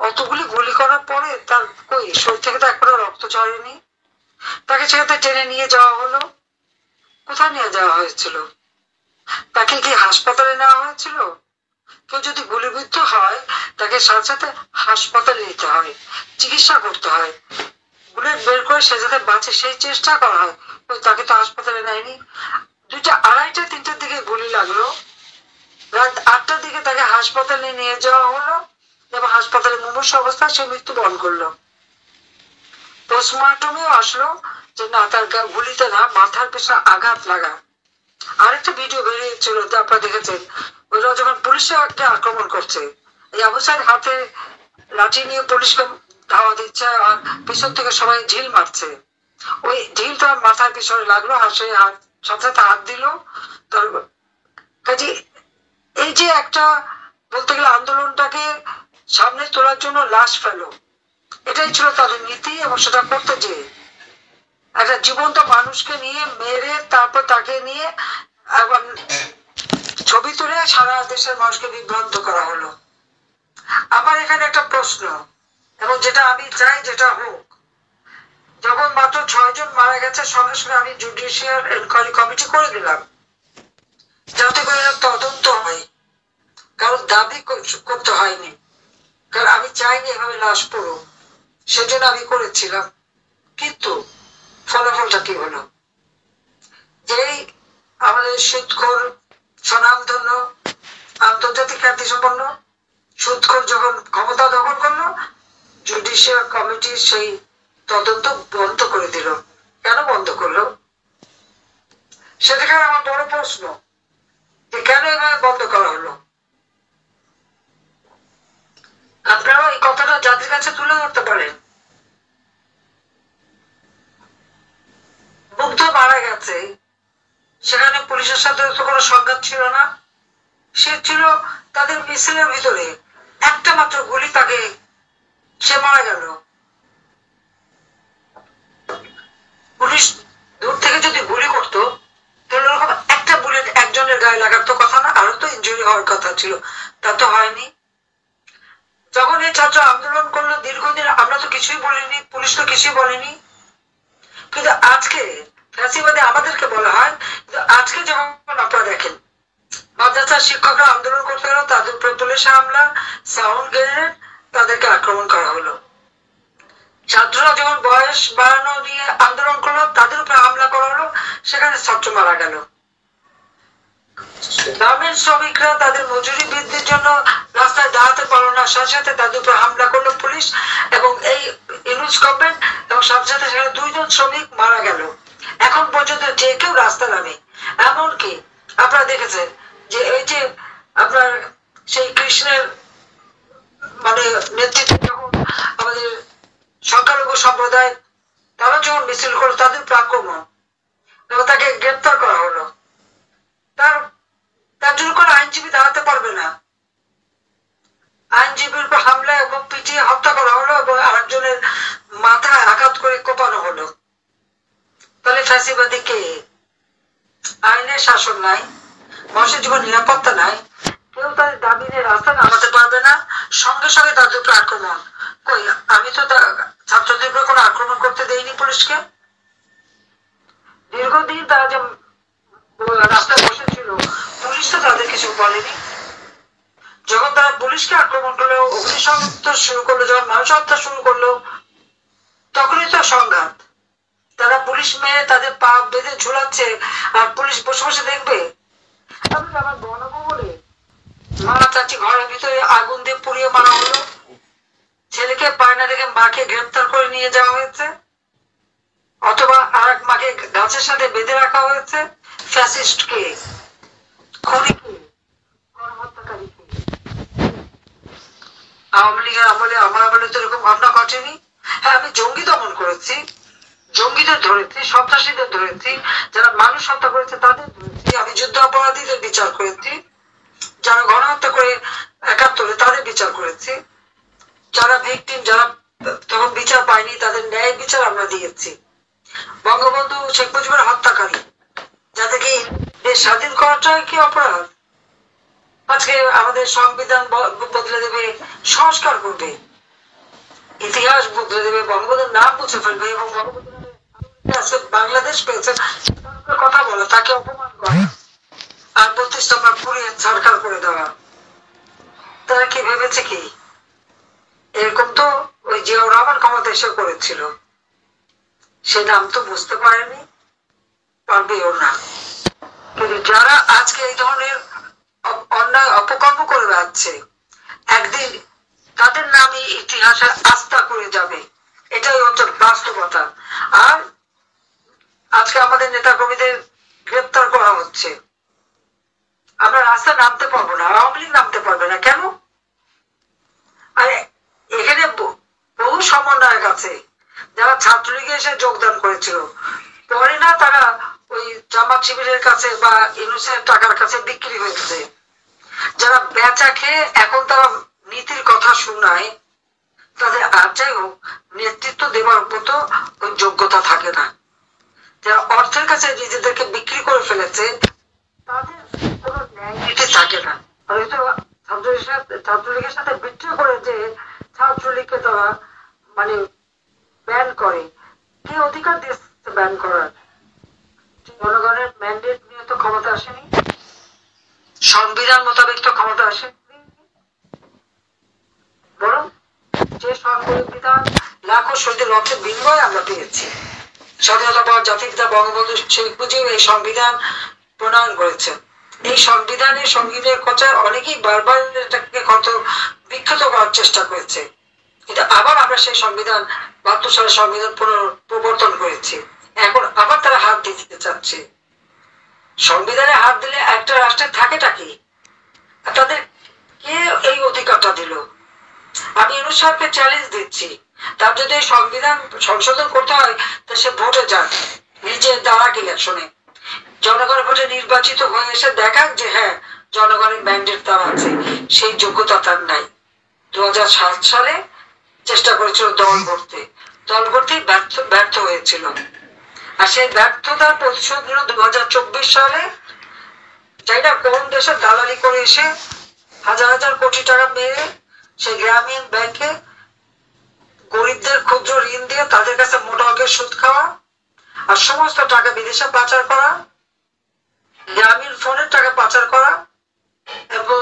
অতগুলি গুলি করার পরে তার কই শরীর থেকে তো একবারও রক্ত ঝরেনি, তাকে সেখানে টেনে নিয়ে যাওয়া হলো। কোথায় নিয়ে যাওয়া হয়েছিল? তাকে কি হাসপাতালে নেওয়া হয়েছিল? কেউ যদি গুলিবিদ্ধ হয় তাকে সাথে সাথে হাসপাতালে নিতে হয়, চিকিৎসা করতে হয়, বুলেট বের করে সে যাতে বাঁচে সেই চেষ্টা করা হয়। ওই তাকে তো হাসপাতালে নেয়নি। 2টা, 2:30, 3টার দিকে গুলি লাগলো, রাত 8টার দিকে তাকে হাসপাতালে নিয়ে যাওয়া হলো এবং হাসপাতালে মুমূর্ষ অবস্থায় সে মৃত্যুবরণ করলো। পোস্টমর্টমেও আসলো যে না, তার গুলিতে না, মাথার পেছনে আঘাত লাগা। আরেকটা ভিডিও বেরিয়েছিল, আপনারা দেখেছেন, ওরা যখন পুলিশকে আক্রমণ করছে, এই আবু সাইদ হাতে লাঠি নিয়ে পুলিশকে ধাওয়া দিচ্ছে আর পিছন থেকে সবাই ঢিল মারছে, ওই ঢিল তার মাথার পিছনে লাগলো আর সে সাথে সাথে হাত দিল। তার কাজে এই যে একটা বলতে গেলে আন্দোলনটাকে সামনে তোলার জন্য লাশ ফেলো, এটাই ছিল তাদের নীতি। এবং সেটা করতে যে একটা জীবন্ত মানুষকে নিয়ে মেরে তারপর তাকে নিয়ে এবং ছবি তুলে সারা দেশের মানুষকে বিভ্রান্ত করা হলো। আবার এখানে একটা প্রশ্ন, এবং যেটা আমি চাই যেটা হোক, যখন মাত্র 6 জন মারা গেছে, সঙ্গে সঙ্গে আমি জুডিশিয়াল এনকোয়ারি কমিটি করে দিলাম যাতে করে তদন্ত হয়, কারণ দাবি করতে হয়নি, কারণ আমি চাইনি এভাবে লাশ পড়ুক, সেজন্য আমি করেছিলাম। কিন্তু ফলাফলটা কি হলো? যেই আমাদের সুদখোর স্বনামধন্য আন্তর্জাতিক খ্যাতি সম্পন্ন সুদখোর যখন ক্ষমতা দখল করলো, জুডিশিয়াল কমিটি সেই তদন্ত বন্ধ করে দিল। কেন বন্ধ করলো? সেখানে আমার বড় প্রশ্ন, যে কেন এভাবে বন্ধ করা হলো? আপনারা এই কথাটা জাতির কাছে তুলে ধরতে পারেন। মুগ্ধ মারা গেছে, সেখানে পুলিশের সাথে তো কোনো সংঘাত ছিল না, সে ছিল তাদের মিছিলের ভিতরে, একটা মাত্র গুলি তাকে, সে মারা গেল। পুলিশ দূর থেকে যদি গুলি করতো তাহলে ওরকম একটা বুলেট একজনের গায়ে লাগার তো কথা না, আরো তো ইনজুরি হওয়ার কথা ছিল, তা তো হয়নি। যখন এই ছাত্র আন্দোলন করলো দীর্ঘদিন, আমরা তো কিছুই বলিনি, পুলিশ তো কিছুই বলেনি, কিন্তু আজকে ফ্যাসিবাদে আমাদেরকে বলা হয়। আজকে যখন আপনারা দেখেন মাদ্রাসার শিক্ষকরা আন্দোলন করতে গেল, তাদের উপরে পুলিশ হামলা, সাউন্ড গ্রেনেড, তাদেরকে আক্রমণ করা হলো। ছাত্ররা যখন বয়স বাড়ানো নিয়ে আন্দোলন করলো, তাদের উপরে হামলা করা হলো, সেখানে ছাত্র মারা গেল। গ্রামের শ্রমিকরা তাদের মজুরি বৃদ্ধির জন্য রাস্তায় দাঁড়াতে পারলো না, সাথে সাথে তাদের উপরে হামলা করলো পুলিশ এবং এই ইউনুস গভর্নমেন্ট, এবং সাথে সাথে সেখানে 2 জন শ্রমিক মারা গেল। এখন পর্যন্ত যে কেউ রাস্তা নামে। এমনকি আপনারা দেখেছেন যে এই যে আপনার সেই কৃষ্ণের মানে নেতৃত্বে যখন আমাদের সংখ্যালঘু সম্প্রদায় তারা যখন মিছিল করলো, তাদের উপর আক্রমণ এবং তাকে গ্রেপ্তার করা হলো। তার জন্য কোনো আইনজীবী দাঁড়াতে পারবে না। আইনজীবীর উপর হামলা এবং পিটিয়ে হত্যা করা হলো এবং আরেকজনের মাথায় আঘাত করে কোপানো হলো। তাহলে ফ্যাসিবাদী কে? আইনের শাসন নাই, মানুষের জীবন নিরাপত্তা নাই, কেউ তাদের দাবি নিয়ে রাস্তা নামাতে পারবে না, সঙ্গে সঙ্গে তাদের উপর আক্রমণ। কই, আমি তো ছাত্রদের উপর কোনো আক্রমণ করতে দেইনি পুলিশকে। দীর্ঘদিন তারা যে রাস্তায় বসেছিল, পুলিশ তো তাদের কিছু বলেনি। যখন তারা পুলিশকে আক্রমণ করলো, অগ্নিসংযোগ শুরু করলো, যখন মানুষ হত্যা শুরু করলো, তখনই তো সংঘাত। তারা পুলিশ মেরে তাদের পা বেঁধে ঝুলাচ্ছে, আর পুলিশ বসে বসে দেখবে। আমার বনভবনে মা চাচি ঘরের ভিতরে আগুন দিয়ে পুড়িয়ে মারা হলো, ছেলেকে পায় না দেখে মাকে গ্রেপ্তার করে নিয়ে যাওয়া হয়েছে, অথবা আর এক মাকে গাছের সাথে বেঁধে রাখা হয়েছে। ফ্যাসিস্ট কে? খুনি কে? গণহত্যাকারী কে? আওয়ামী লীগের আমলে, আমার আমলে তো এরকম ঘটনা ঘটেনি। হ্যাঁ, আমি জঙ্গি দমন করেছি, জঙ্গিদের ধরেছি, সন্ত্রাসীদের ধরেছি, যারা মানুষ হত্যা করেছে তাদের ধরেছি, আমি যুদ্ধ অপরাধীদের বিচার করেছি, যারা গণহত্যা করে 71-এ তাদের বিচার করেছি, যারা ভিকটিম, যারা তখন বিচার পায়নি তাদের ন্যায় বিচার আমরা দিয়েছি। বঙ্গবন্ধু শেখ মুজিবের হত্যাকারী যাদেরকে দেশ স্বাধীন করাটাই কি অপরাধ? আজকে আমাদের সংবিধান বদলে দেবে, সংস্কার করবে, ইতিহাস বদলে দেবে, বঙ্গবন্ধুর নাম মুছে ফেলবে এবং বাংলাদেশ পেয়েছে কথা বলে তাকে অপমান করা আর 32 নম্বর পুড়িয়ে সরকার করে দেওয়া। তারা কি ভেবেছে কি এরকম? তো ওই জিয়াউর রহমান ক্ষমতা এসে করেছিল, সে নাম তো বুঝতে পারেনি, পারবেও না। কিন্তু যারা আজকে এই ধরনের অন্যায় অপকর্ম করে বেড়াচ্ছে, একদিন তাদের নামে ইতিহাসে আস্থা করে যাবে, এটাই হচ্ছে বাস্তবতা। আর আজকে আমাদের নেতা কর্মীদের গ্রেপ্তার করা হচ্ছে, আমরা রাস্তায় নামতে পারবো না, আওয়ামী লীগ নামতে পারবে না। কেন? আর এখানে বহু সমন্বয়ক আছে যারা ছাত্রলীগে এসে যোগদান করেছিল, পরে না তারা ওই জামাত শিবিরের কাছে বা ইউনুসের টাকার কাছে বিক্রি হয়েছে। যারা বেচা খেয়ে এখন তারা নীতির কথা শোনায়, তাদের আর যাই হোক নেতৃত্ব দেওয়ার মতো ওই যোগ্যতা থাকে না। যারা অর্থের কাছে নিজেদেরকে বিক্রি করে ফেলেছে, তাদের কোনো ন্যায় নীতি থাকে না। হয়তো ছাত্রলীগের সাথে বিক্রি করে যে ছাত্রলীগকে তারা মানে ব্যান করে, কে অধিকার দিচ্ছে ব্যান করার? জনগণের ম্যান্ডেট নিয়ে তো ক্ষমতা আসেনি, সংবিধান মোতাবেক তো ক্ষমতা আসেনি, বরং যে সংবিধান লাখো শহীদের রক্তের বিনিময়ে আমরা পেয়েছি। স্বাধীনতা পাওয়ার জাতির পিতা বঙ্গবন্ধু শেখ মুজিব এই সংবিধান প্রণয়ন করেছেন। এই সংবিধানের সঙ্গীদের কথা অনেকেই বারবার এটাকে কত বিক্ষত করার চেষ্টা করেছে, কিন্তু আবার আমরা সেই সংবিধান 72 সালের সংবিধান প্রবর্তন করেছি। এখন আবার তারা হাত দিতে চাচ্ছে। সংবিধানে হাত দিলে একটা রাষ্ট্রের থাকেটা কি? তাদের কে এই অধিকারটা দিল? আমি ইউনুস সাহেবকে চ্যালেঞ্জ দিচ্ছি, তার যদি এই সংবিধান সংশোধন করতে হয় তা সে ভোটে যান, নিজে দাঁড়াক ইলেকশনে, জনগণের ভোটে নির্বাচিত হয়ে এসে দেখাক যে হ্যাঁ জনগণের ম্যান্ডেট তার আছে। সেই যোগ্যতা তার নাই। 2007 সালে চেষ্টা করেছিল দল করতে, দল করতেই ব্যর্থ হয়েছিল। আর সেই ব্যর্থতার প্রতিশোধ নিল 2024 সালে, যাই না কোন দেশে দালালি করে এসে হাজার হাজার কোটি টাকা মেরে সেই গ্রামীণ ব্যাংকে গরিবদের ক্ষুদ্র ঋণ দিয়ে তাদের কাছে মোটা অঙ্কের সুদ খাওয়া, আর সমস্ত টাকা বিদেশে পাচার করা, গ্রামীণ ফোনের টাকা পাচার করা, এবং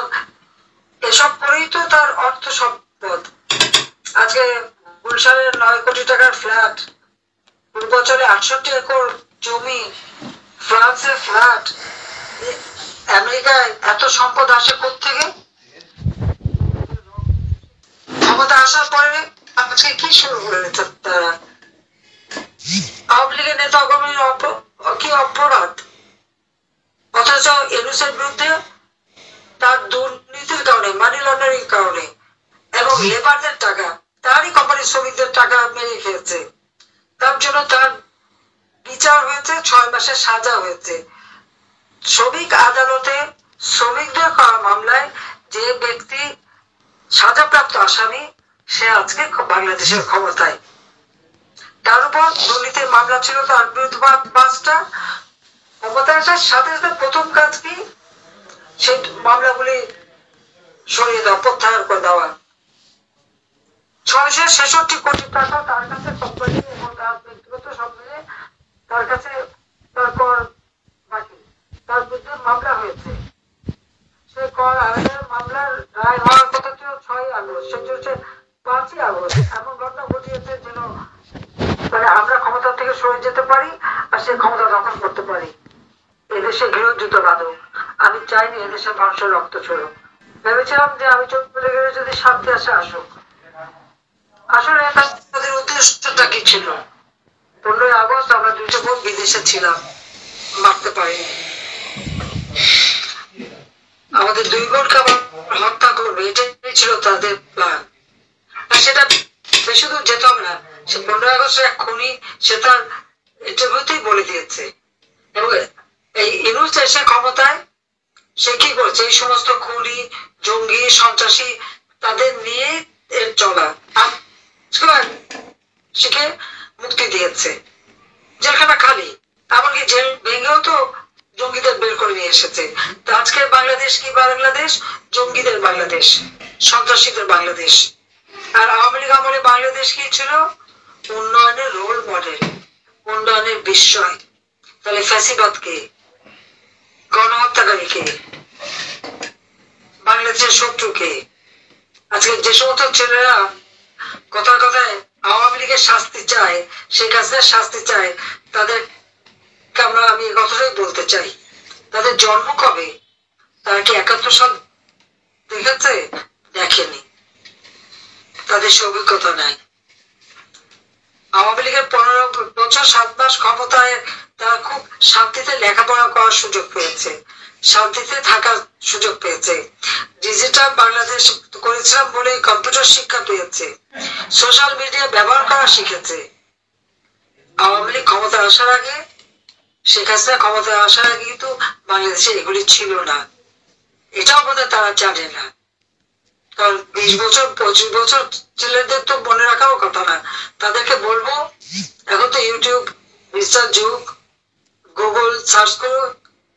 এসব করেই তো তার অর্থ সম্পদ। আজকে গুলশানের 9 কোটি টাকার ফ্ল্যাট, পূর্বাঞ্চলে 68 একর জমি, ফ্রান্সে ফ্ল্যাট, আমেরিকায় এত সম্পদ আসে কোত্থেকে? ক্ষমতা আসার পরে আজকে কি শুরু করেছে তারা? আওয়ামী লীগের নেতা কর্মীর কি অপরাধ? অথচ ইউনূসের বিরুদ্ধে তার দুর্নীতির কারণে, মানি লন্ডারিং কারণে, এবং লেবারদের টাকা, তারই কোম্পানির শ্রমিকদের টাকা মেরে খেয়েছে, তার জন্য তার বিচার হয়েছে, 6 মাসের সাজা হয়েছে। শ্রমিক আদালতে শ্রমিকদের করা মামলায় যে ব্যক্তি সাজাপ্রাপ্ত আসামি, সে আজকে বাংলাদেশের ক্ষমতায়। তার উপর দুর্নীতির মামলা ছিল তার বিরুদ্ধে 5টা। ক্ষমতা আসার সাথে সাথে প্রথম কাজ কি? সেই মামলাগুলি সরিয়ে দেওয়া, প্রত্যাহার করে দেওয়া। 666 কোটি টাকা তার কাছে কোম্পানি এবং তার ব্যক্তিগত সব মিলে তার কাছে তার কর বাকি, তার বিরুদ্ধে মামলা হয়েছে। সেই কর আদায়ের মামলার রায় হওয়ার কথা ছিল 6 আগস্ট, সেটি হচ্ছে 5 আগস্ট। এমন ঘটনা ঘটিয়েছে যেন মানে আমরা ক্ষমতা থেকে সরে যেতে পারি আর সে ক্ষমতা দখল করতে পারি। এদেশে গৃহযুদ্ধ বাঁধক। আমি চাইনি এদেশের মানুষের রক্ত ছড়ুক। ভেবেছিলাম যে আমি চলে গেলে যদি শান্তি আসে, আসুক। আসলে তাদের উদ্দেশ্যটা কি ছিল? 15 আগস্ট আমরা 2টা বোন বিদেশে ছিলাম, মারতে পারিনি। আমাদের 2 বোনকে হত্যা করবে, এটাই ছিল তাদের প্ল্যান। সেটা বেশি দূর যেতে হবে না, সে 15 আগস্টের এক খুনি, সে তার ইন্টারভিউতেই বলে দিয়েছে। এবং এই ইউনূস এসে ক্ষমতায় সে কি করছে? এই সমস্ত খুনি, জঙ্গি, সন্ত্রাসী তাদের নিয়ে চলা, সেকে মুক্তি দিয়েছে। জেলখানা খালি, এমনকি জেল ভেঙেও তো জঙ্গিদের বের করে নিয়ে এসেছে। তো আজকের বাংলাদেশ কি? বাংলাদেশ জঙ্গিদের বাংলাদেশ, সন্ত্রাসীদের বাংলাদেশ। আর আওয়ামী লীগ আমলে বাংলাদেশ কি ছিল? উন্নয়নের রোল মডেল, উন্নয়নের বিস্ময়। তাহলে ফ্যাসিবাদ কে? গণহত্যাকারী কে? বাংলাদেশের শত্রু কে? আজকে যে সমস্ত ছেলেরা কথায় কথায় আওয়ামী লীগের শাস্তি চায়, শেখ হাসিনার শাস্তি চায়, তাদেরকে আমি এই কথাটাই বলতে চাই, তাদের জন্ম কবে? তারা কি 71 সাল দেখেছে? দেখেনি, তাদের সে অভিজ্ঞতা নাই। আওয়ামী লীগের 15 বছর 7 মাস ক্ষমতায় তারা খুব শান্তিতে লেখাপড়া করার সুযোগ পেয়েছে, শান্তিতে থাকার সুযোগ পেয়েছে। ডিজিটাল বাংলাদেশ করেছিলাম বলে কম্পিউটার শিক্ষা পেয়েছে, সোশ্যাল মিডিয়া ব্যবহার করা শিখেছে। আওয়ামী লীগ ক্ষমতা আসার আগে, শেখ হাসিনা ক্ষমতা আসার আগে কিন্তু বাংলাদেশে এগুলি ছিল না। এটাও বোধহয় তারা জানে না। কারণ 20 বছর 25 বছর ছেলেদের তো মনে রাখাও কথা না। তাদেরকে বলবো, এখন তো ইউটিউব রিসার্চ যুগ, গুগল সার্চ করে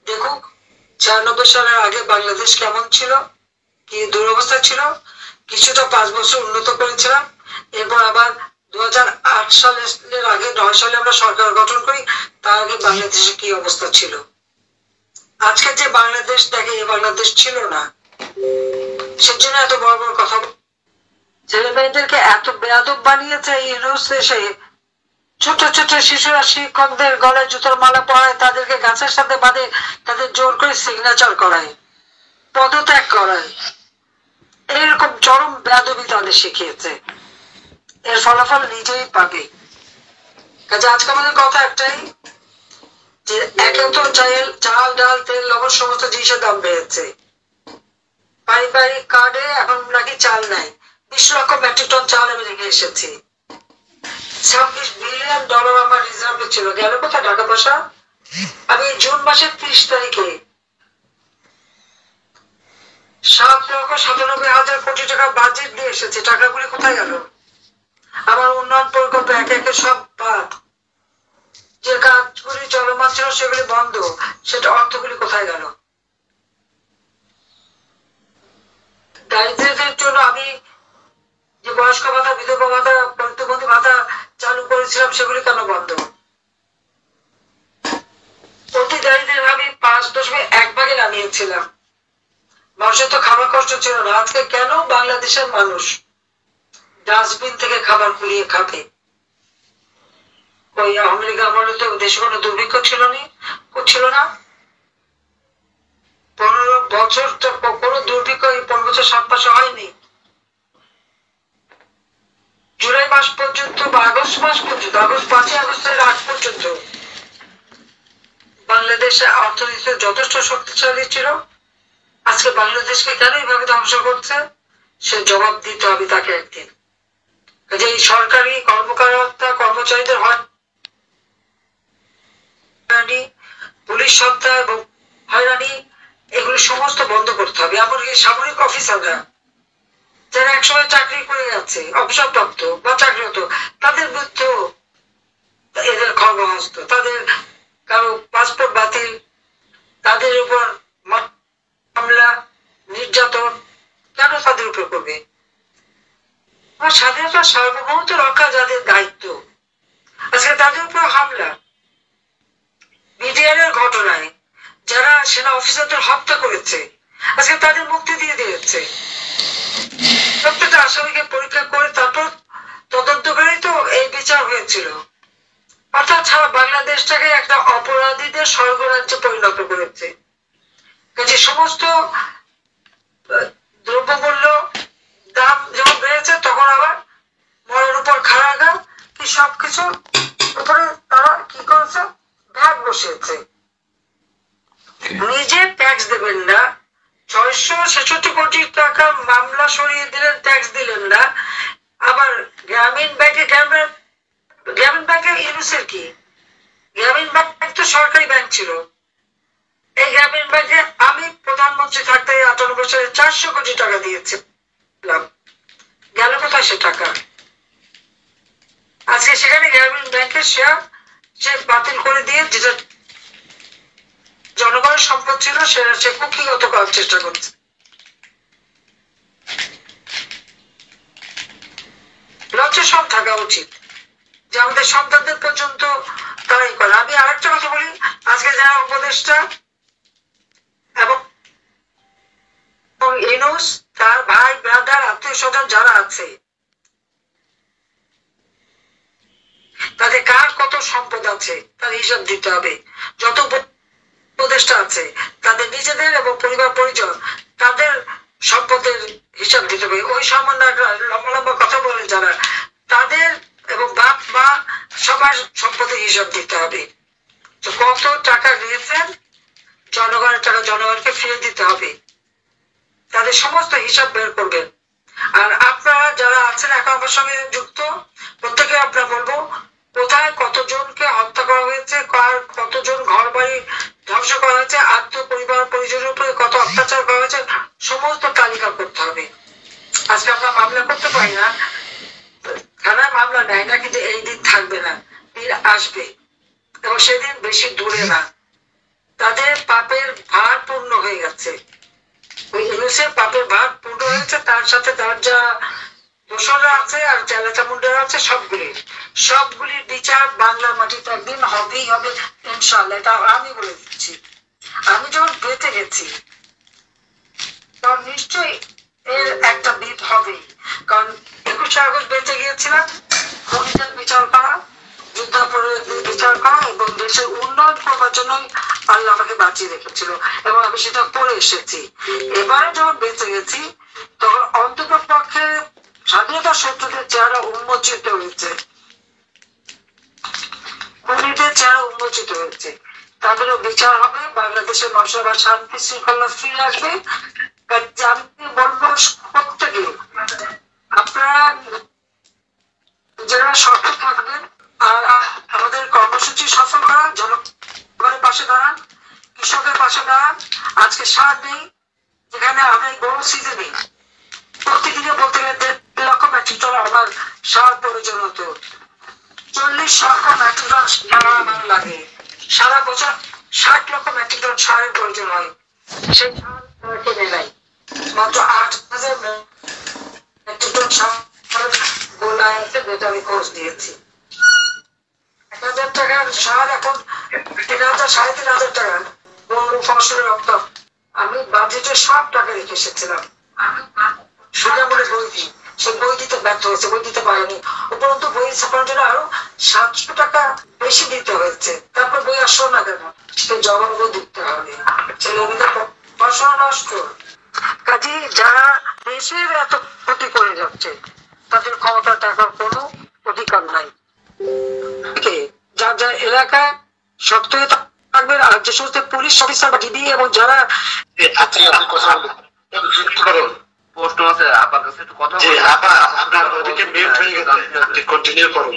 দেখুক 96 সালের আগে বাংলাদেশ কেমন ছিল, কি দুরবস্থা ছিল। কিছুটা 5 বছর উন্নত করেছিলাম, এরপর আবার 2008 সালের আগে 9 সালে আমরা সরকার গঠন করি, তার আগে বাংলাদেশে কি অবস্থা ছিল। আজকে যে বাংলাদেশ দেখে, এই বাংলাদেশ ছিল না। সেজন্য এত বড় বড় কথা। ছেলে মেয়েদেরকে এত বেয়াদব বানিয়েছে ইউনূস এসে। ছোট ছোট শিশুরা শিক্ষকদের গলায় জুতোর মালা পরায়, তাদেরকে গাছের সাথে বাঁধে, তাদের জোর করে সিগনেচার করায়, পদত্যাগ করায়। এরকম চরম বেয়াদবি তাদের শিখিয়েছে। এর ফলাফল নিজেই পাবে। কাজে আজকে আমাদের কথা একটাই, যে একে তো চাল ডাল তেল লবণ সমস্ত জিনিসের দাম বেড়েছে। পারিবারিক কার্ডে এখন নাকি চাল নাই। 20 লক্ষ মেট্রিক টন চাল আমি রেখে এসেছি। $26 বিলিয়ন আমার রিজার্ভে ছিল, গেল কোথায় টাকা পয়সা? আমি জুন মাসের 30 তারিখে 7,97,000 কোটি টাকা বাজেট দিয়ে এসেছে। টাকাগুলি কোথায় গেল? আমার উন্নয়ন পরিকল্পনা একে একে সব বাদ। যে কাজগুলি চলমান ছিল সেগুলি বন্ধ। সেটা অর্থগুলি কোথায় গেল? দারিদ্রদের জন্য আমি যে বয়স্ক ভাতা, বিধবা ভাতা, প্রতিবন্ধী ভাতা চালু করেছিলাম, সেগুলি কেন বন্ধ? অতি দারিদ্রের আমি 5.1 নামিয়েছিলাম। মানুষের তো খাবার কষ্ট ছিল না। আজকে কেন বাংলাদেশের মানুষ ডাস্টবিন থেকে খাবার কুড়িয়ে খাবে? ওই আওয়ামী লীগ আমলে তো দেশে কোনো দুর্ভিক্ষ ছিল না। 15 বছর তো কোনো দুর্ভিক্ষ এই 15 বছর 7 মাসে হয়নি। জুলাই মাস পর্যন্ত বা আগস্ট মাস পর্যন্ত, 5 আগস্টের আগ পর্যন্ত বাংলাদেশের অর্থনীতি যথেষ্ট শক্তিশালী ছিল। আজকে বাংলাদেশকে কেন এইভাবে ধ্বংস করছে, সে জবাব দিতে হবে তাকে একদিন। যে এই সরকারি কর্মকর্তা কর্মচারীদের হয়রানি, পুলিশ হত্যা এবং হয়রানি, এগুলি সমস্ত বন্ধ করতে হবে। এমনকি সামরিক অফিসাররা যারা একসময় চাকরি করে যাচ্ছে, অবসরপ্রাপ্ত বা চাকরিরত, তাদের বিরুদ্ধে এদের খর্বহস্ত, তাদের কারো পাসপোর্ট বাতিল, তাদের উপর মামলা, নির্যাতন কেন তাদের উপর করবে? স্বাধীনতা সার্বভৌমত্ব রক্ষা যাদের দায়িত্ব, আজকে তাদের উপর হামলা। বিডিআর এর ঘটনায় যারা সেনা অফিসারদের হত্যা করেছে, আজকে তাদের মুক্তি দিয়ে দিয়েছে। প্রত্যেকটা আসামিকে পরীক্ষা করে তারপর তদন্ত করেই তো এই বিচার হয়েছিল। অর্থাৎ ছাড়া বাংলাদেশটাকে একটা অপরাধীদের স্বর্গরাজ্যে পরিণত করেছে। যে সমস্ত দ্রব্যমূল্য দাম যখন বেড়েছে, তখন আবার মরের উপর খাড়াগা কি সবকিছু উপরে তারা কি করেছে, ভ্যাট বসিয়েছে। নিজে ট্যাক্স দেবেন না, 666 কোটি টাকা মামলা সরিয়ে দিলেন, ট্যাক্স দিলেন না। আবার গ্রামীণ ব্যাংকে ইউনুসের কি? গ্রামীণ ব্যাংক তো সরকারি ব্যাংক ছিল। এই গ্রামীণ ব্যাংকে আমি প্রধানমন্ত্রী থাকতে 98 সালে 400 কোটি টাকা দিয়েছিলাম। গেল কোথায় সে টাকা? আজকে সেখানে গ্রামীণ ব্যাংকের শেয়ার সে বাতিল করে দিয়ে, যেটা জনগণের সম্পদ ছিল, সেটা সে কুক্ষিগত করার চেষ্টা করছে। লজ্জাশরম থাকা উচিত যে আমাদের সন্তানদের পর্যন্ত তারাই করে। আমি আরেকটা কথা বলি, আজকে যারা উপদেষ্টা এবং ইউনূস, তার ভাই ব্রাদার আত্মীয় স্বজন যারা আছে, তাদের কার কত সম্পদ আছে তার হিসাব দিতে হবে। যত উপদেষ্টা আছে তাদের নিজেদের এবং পরিবার পরিজন, তাদের সম্পদের হিসাব দিতে হবে। ওই সামান্য লম্বা লম্বা কথা বলেন যারা, তাদের এবং বাপ মা সবার সম্পদের হিসাব দিতে হবে। তো কত টাকা নিয়েছেন, জনগণের টাকা জনগণকে ফিরে দিতে হবে, তাদের সমস্ত হিসাব বের করবেন। আর আপনারা যারা আছেন এখন আমার সঙ্গে যুক্ত, প্রত্যেকে আপনারা বলবো কোথায় কতজনকে হত্যা করা হয়েছে, কতজন ঘর বাড়ি ধ্বংস করা হয়েছে, পরিবার পরিজনের উপরে কত অত্যাচার করা হয়েছে, সমস্ত তালিকা করতে হবে। আজকে আমরা মামলা করতে পারি না, থানায় মামলা নেয় না, কিন্তু এই দিন থাকবে না, দিন আসবে এবং সেদিন বেশি দূরে না। তাদের পাপের ভার পূর্ণ হয়ে গেছে, ওই ইউনূসের পাপের ভার পূর্ণ হয়েছে, তার সাথে তার যা দোসররা আছে আর চেলাচামুন্ডারা আছে, সবগুলির বিচার বাংলার মাটিতে একদিন হবেই হবে ইনশাআল্লাহ। এটা আমি বলে দিচ্ছি। আমি যখন বেঁচে গেছি তখন নিশ্চয়ই এর একটা বিধ হবেই, কারণ 21 আগস্ট বেঁচে গিয়েছিলাম খুনিদের বিচার করা, যুদ্ধাপরাধীদের বিচার করা এবং দেশের উন্নয়ন করবার জন্যই আল্লাহ আমাকে বাঁচিয়ে রেখেছিল এবং আমি সেটা করে এসেছি। এবারে যখন বেঁচে গেছি তখন অন্তত পক্ষে স্বাধীনতা শত্রুদের চেহারা উন্মোচিত হয়েছে, খুনিদের চেহারা উন্মোচিত হয়েছে, তাদেরও বিচার হবে, বাংলাদেশের মানুষের আবার শান্তি শৃঙ্খলা ফিরে আসবে। আমি বলবো প্রত্যেকে আপনারা যারা শর্ত থাকবেন আর আমাদের কর্মসূচি সফল করা, জনগণের পাশে দাঁড়ান, কৃষকের পাশে দাঁড়ান। আজকে সার নেই, যেখানে আমি বড় সিজনে প্রতিদিনে বলতে গেলে 1.5 লক্ষ মেট্রিক টন আমার সার প্রয়োজন হতো। 40 লক্ষ মেট্রিক টন সার আমার লাগে, সারা বছর 60 লক্ষ মেট্রিক টন সারের প্রয়োজন হয়। সেই সার কিনে নাই, মাত্র 8,000 মেট্রিক টন সার গোলায় যেটা আমি খোঁজ দিয়েছি 1,000 টাকার সার এখন 3,000 3,500 টাকা গরু ফসলের রক্ত আমি বাজেটে 60 টাকা রেখে এসেছিলাম সোজা বলে বই দিই সে বই দিতে ব্যর্থ হয়েছে বই দিতে পারেনি উপরন্তু বই ছাপানোর জন্য আরো 700 টাকা বেশি দিতে হয়েছে তারপর বই আসলো না কেন সে জবাবও দিতে হবে ছেলেমেয়েদের পড়াশোনা নষ্ট কাজে যারা দেশের এত ক্ষতি করে যাচ্ছে তাদের ক্ষমতা টাকার কোনো অধিকার নাই যার যার এলাকায় শক্ত হয়ে থাকবেন আর যে সমস্ত পুলিশ অফিসার বা ডিবি এবং যারা প্রশ্ন আছে আপনার কাছে একটু কথা আপনার ওদিকে মিউট হয়ে গেছে কন্টিনিউ করুন